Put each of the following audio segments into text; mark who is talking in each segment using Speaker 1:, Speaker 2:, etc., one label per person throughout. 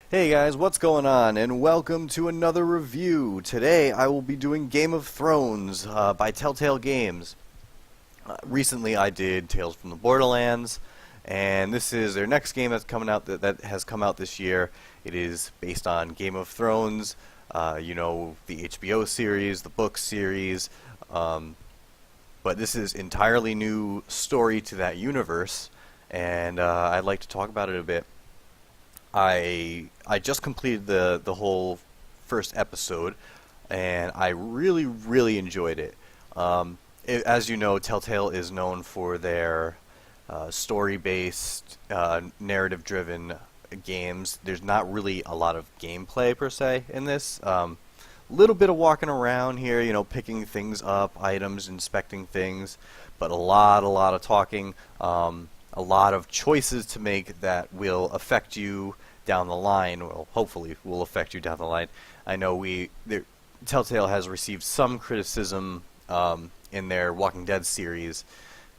Speaker 1: Hey guys, what's going on? And welcome to another review. Today I will be doing Game of Thrones by Telltale Games. Recently I did Tales from the Borderlands, and this is their next game that's coming out that has come out this year. It is based on Game of Thrones, the HBO series, the book series, um, but this is entirely new story to that universe, and I'd like to talk about it a bit. I just completed the whole first episode, and I really enjoyed it. As you know, Telltale is known for their story-based, narrative-driven games. There's not really a lot of gameplay per se in this. Little bit of walking around here, picking things up, items, inspecting things, but a lot of talking, a lot of choices to make that will affect you down the line. Well, hopefully, will affect you down the line. I know Telltale has received some criticism in their Walking Dead series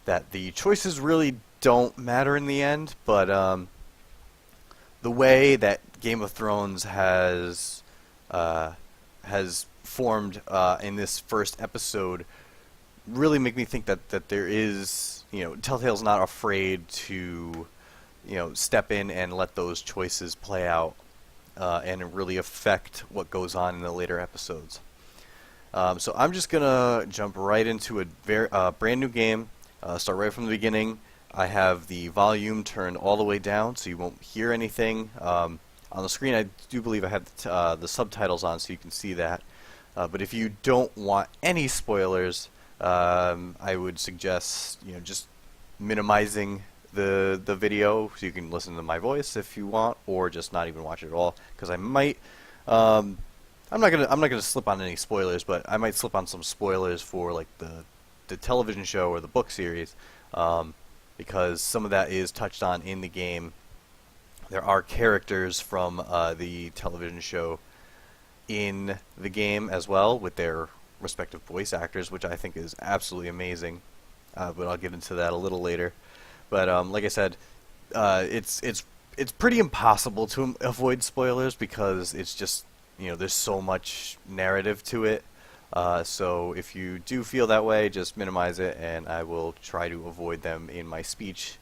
Speaker 1: that the choices really don't matter in the end, but the way that Game of Thrones has formed in this first episode really make me think that there is, Telltale's not afraid to, step in and let those choices play out and really affect what goes on in the later episodes. So I'm just gonna jump right into a brand new game. Start right from the beginning. I have the volume turned all the way down, so you won't hear anything. On the screen, I do believe I have the subtitles on, so you can see that. But if you don't want any spoilers, I would suggest just minimizing the video so you can listen to my voice if you want, or just not even watch it at all. Because I might, I'm not gonna slip on any spoilers, but I might slip on some spoilers for like the television show or the book series, because some of that is touched on in the game. There are characters from the television show in the game as well, with their respective voice actors, which I think is absolutely amazing. But I'll get into that a little later. But like I said, it's pretty impossible to avoid spoilers because it's just there's so much narrative to it. So if you do feel that way, just minimize it, and I will try to avoid them in my speech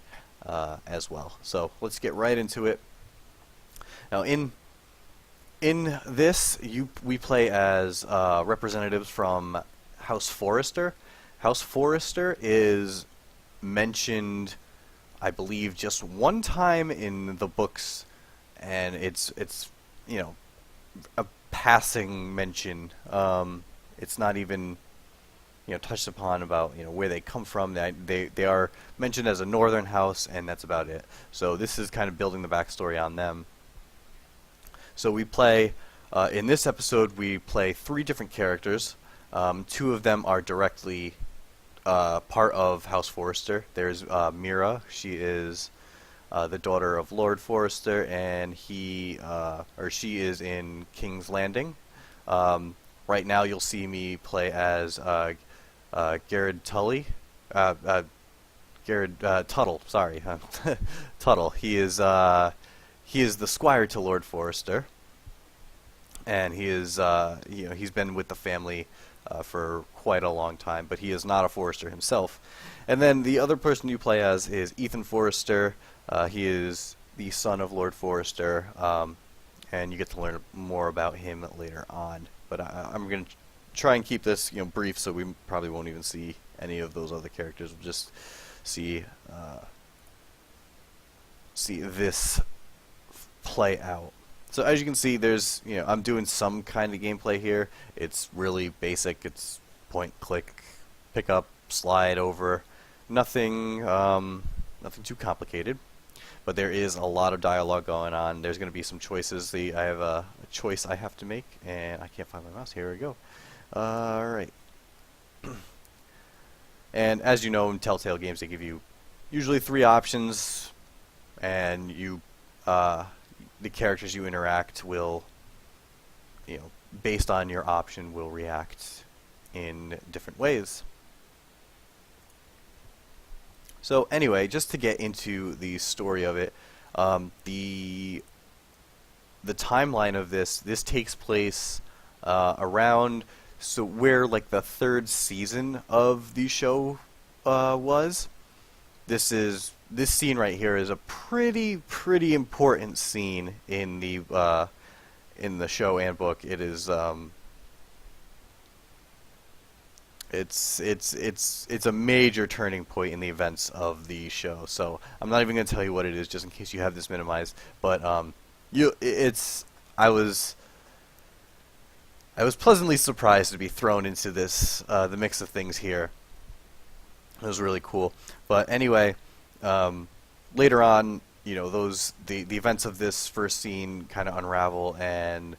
Speaker 1: as well. So let's get right into it. Now, in this, we play as representatives from House Forrester. House Forrester is mentioned, I believe, just one time in the books, and it's a passing mention. It's not even touched upon about where they come from. They are mentioned as a northern house, and that's about it. So this is kind of building the backstory on them. So we play in this episode. We play three different characters. Two of them are directly part of House Forrester. There's Mira. She is the daughter of Lord Forrester, and she is in King's Landing. Right now, you'll see me play as Garrett Tully. Garrett Tuttle. Sorry, Tuttle. He is the squire to Lord Forrester, and he is he's been with the family for quite a long time, but he is not a Forrester himself. And then the other person you play as is Ethan Forrester. He is the son of Lord Forrester, and you get to learn more about him later on. But I'm going to try and keep this brief, so we probably won't even see any of those other characters. We'll just see this play out. So as you can see, there's I'm doing some kind of gameplay here. It's really basic. It's point, click, pick up, slide over. Nothing too complicated. But there is a lot of dialogue going on. There's going to be some choices. I have a choice I have to make, and I can't find my mouse. Here we go. All right. And as you know, in Telltale games, they give you usually three options, and the characters you interact will, based on your option, will react in different ways. So anyway, just to get into the story of it, the the timeline of this takes place around so where like the third season of the show was. This scene right here is a pretty important scene in the show and book. It is it's a major turning point in the events of the show. So I'm not even going to tell you what it is, just in case you have this minimized. But you it's I was pleasantly surprised to be thrown into this the mix of things here. It was really cool. But anyway, later on, the events of this first scene kind of unravel, and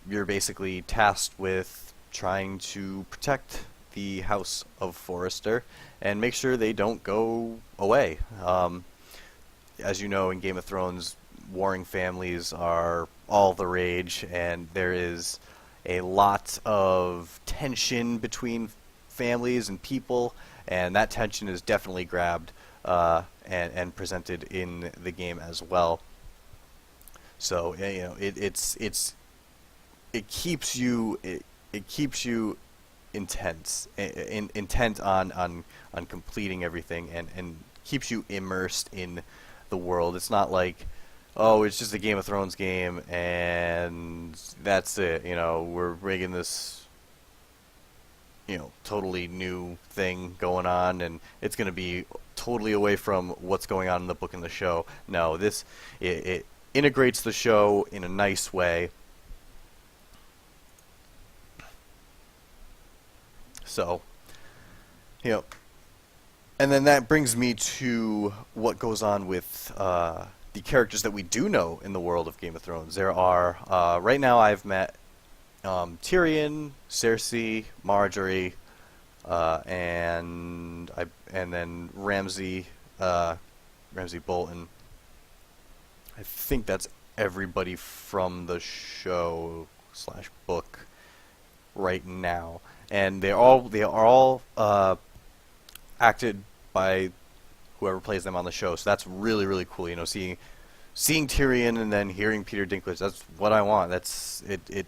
Speaker 1: you're basically tasked with trying to protect the House of Forrester and make sure they don't go away. As you know, in Game of Thrones, warring families are all the rage, and there is a lot of tension between families and people, and that tension is definitely grabbed and presented in the game as well. So it keeps you it keeps you intent on completing everything, and keeps you immersed in the world. It's not like, oh, it's just a Game of Thrones game and that's it. We're making this totally new thing going on, and it's going to be totally away from what's going on in the book and the show. No, it integrates the show in a nice way. So, and then that brings me to what goes on with the characters that we do know in the world of Game of Thrones. There are, right now I've met Tyrion, Cersei, Marjorie, and then Ramsay Bolton. I think that's everybody from the show / book right now, and they are all acted by whoever plays them on the show. So that's really cool. Seeing Tyrion and then hearing Peter Dinklage. That's what I want. That's it.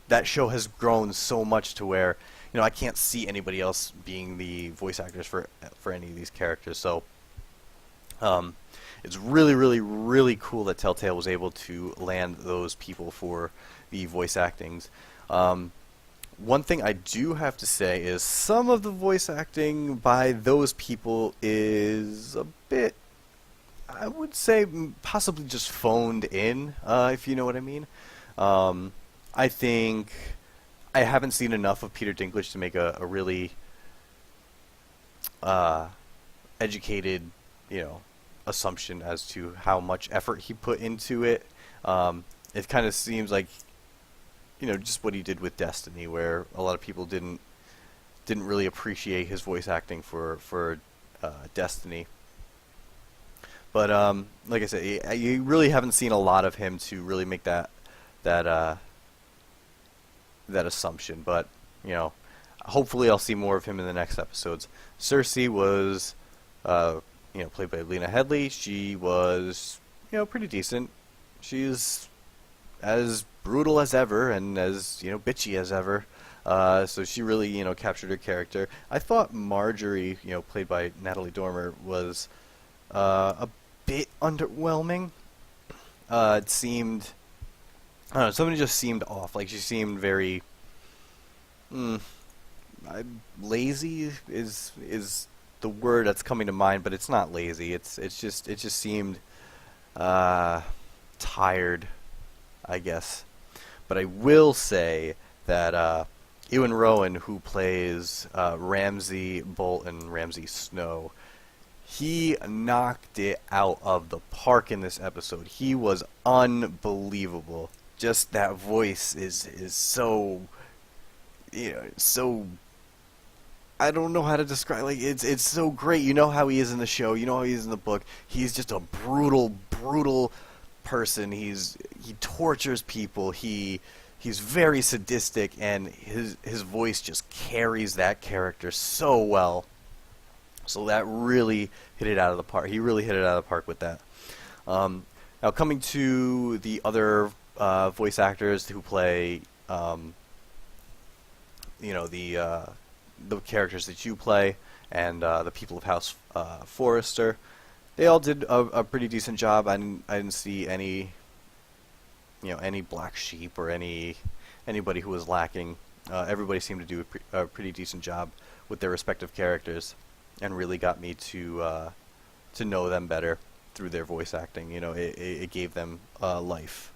Speaker 1: That show has grown so much to where I can't see anybody else being the voice actors for any of these characters. So it's really cool that Telltale was able to land those people for the voice actings. One thing I do have to say is some of the voice acting by those people is a bit, I would say, possibly just phoned in, if you know what I mean. I think I haven't seen enough of Peter Dinklage to make a really educated, assumption as to how much effort he put into it. It kind of seems like just what he did with Destiny, where a lot of people didn't really appreciate his voice acting for Destiny. But like I said, you really haven't seen a lot of him to really make that assumption. But hopefully I'll see more of him in the next episodes. Cersei was played by Lena Headey. She was pretty decent. She's as brutal as ever and as bitchy as ever. So she really captured her character. I thought Marjorie, played by Natalie Dormer, was a bit underwhelming. It seemed, I don't know, somebody just seemed off. Like she seemed very lazy is the word that's coming to mind, but it's not lazy. It just seemed tired, I guess. But I will say that Ewan Rowan, who plays Ramsay Bolton, Ramsay Snow, he knocked it out of the park in this episode. He was unbelievable. Just that voice is so, so, I don't know how to describe. Like it's so great. You know how he is in the show. You know how he is in the book. He's just a brutal person. He tortures people. He's very sadistic, and his voice just carries that character so well. So that really hit it out of the park. He really hit it out of the park with that. Now, coming to the other voice actors who play, you know, the characters that you play, and the people of House Forrester, they all did a pretty decent job. I didn't see any, you know, any black sheep or anybody who was lacking. Everybody seemed to do a pretty decent job with their respective characters, and really got me to know them better through their voice acting. You know, it gave them life.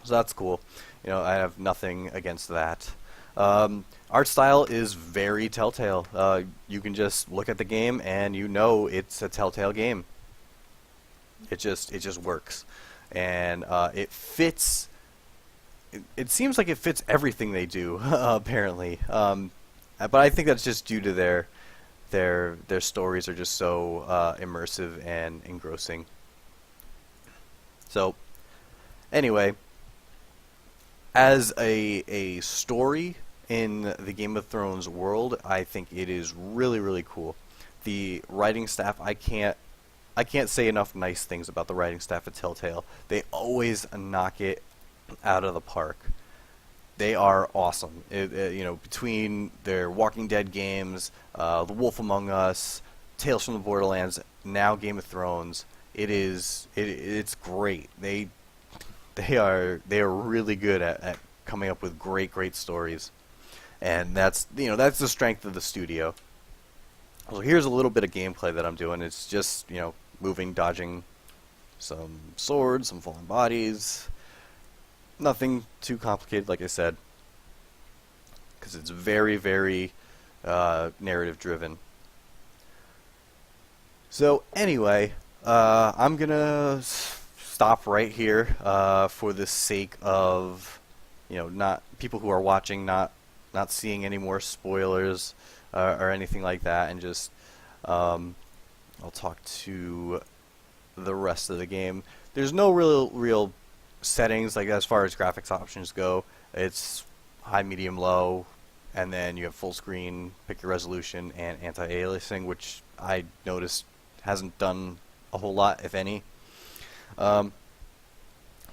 Speaker 1: So that's cool. You know, I have nothing against that. Art style is very Telltale. You can just look at the game and you know it's a Telltale game. It just works, and it fits. It seems like it fits everything they do, apparently. But I think that's just due to their stories are just so immersive and engrossing. So, anyway, as a story in the Game of Thrones world, I think it is really, really cool. The writing staff, I can't say enough nice things about the writing staff at Telltale. They always knock it out of the park. They are awesome. You know, between their Walking Dead games, The Wolf Among Us, Tales from the Borderlands, now Game of Thrones, it's great. They are really good at coming up with great stories, and that's the strength of the studio. So here's a little bit of gameplay that I'm doing. It's just, you know, moving, dodging some swords, some fallen bodies. Nothing too complicated, like I said, because it's very narrative driven. So anyway, I'm gonna stop right here for the sake of, you know, not people who are watching not seeing any more spoilers or anything like that, and just I'll talk to the rest of the game. There's no real settings, like as far as graphics options go. It's high, medium, low, and then you have full screen, pick your resolution, and anti-aliasing, which I noticed hasn't done a whole lot, if any. But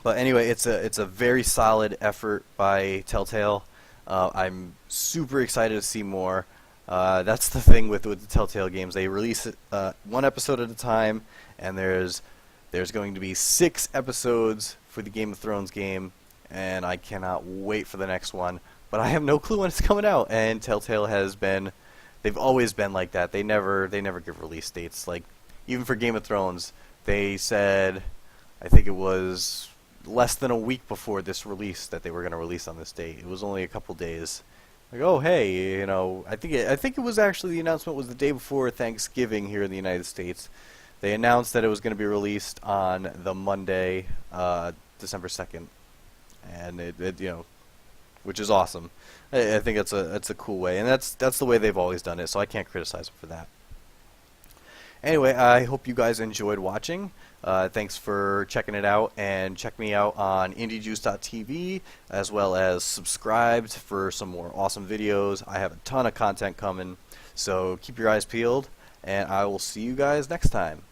Speaker 1: anyway, it's a very solid effort by Telltale. I'm super excited to see more. That's the thing with the Telltale games. They release it one episode at a time, and there's going to be 6 episodes for the Game of Thrones game, and I cannot wait for the next one. But I have no clue when it's coming out, and Telltale they've always been like that. They never give release dates. Like, even for Game of Thrones, they said, I think it was less than a week before this release, that they were going to release on this date. It was only a couple days. Like, oh hey, you know, I think it was actually, the announcement was the day before Thanksgiving here in the United States. They announced that it was going to be released on the Monday, December 2nd, and it you know, which is awesome. I think that's a cool way, and that's the way they've always done it. So I can't criticize them for that. Anyway, I hope you guys enjoyed watching. Thanks for checking it out, and check me out on indiejuice.tv, as well as subscribed for some more awesome videos. I have a ton of content coming, so keep your eyes peeled, and I will see you guys next time.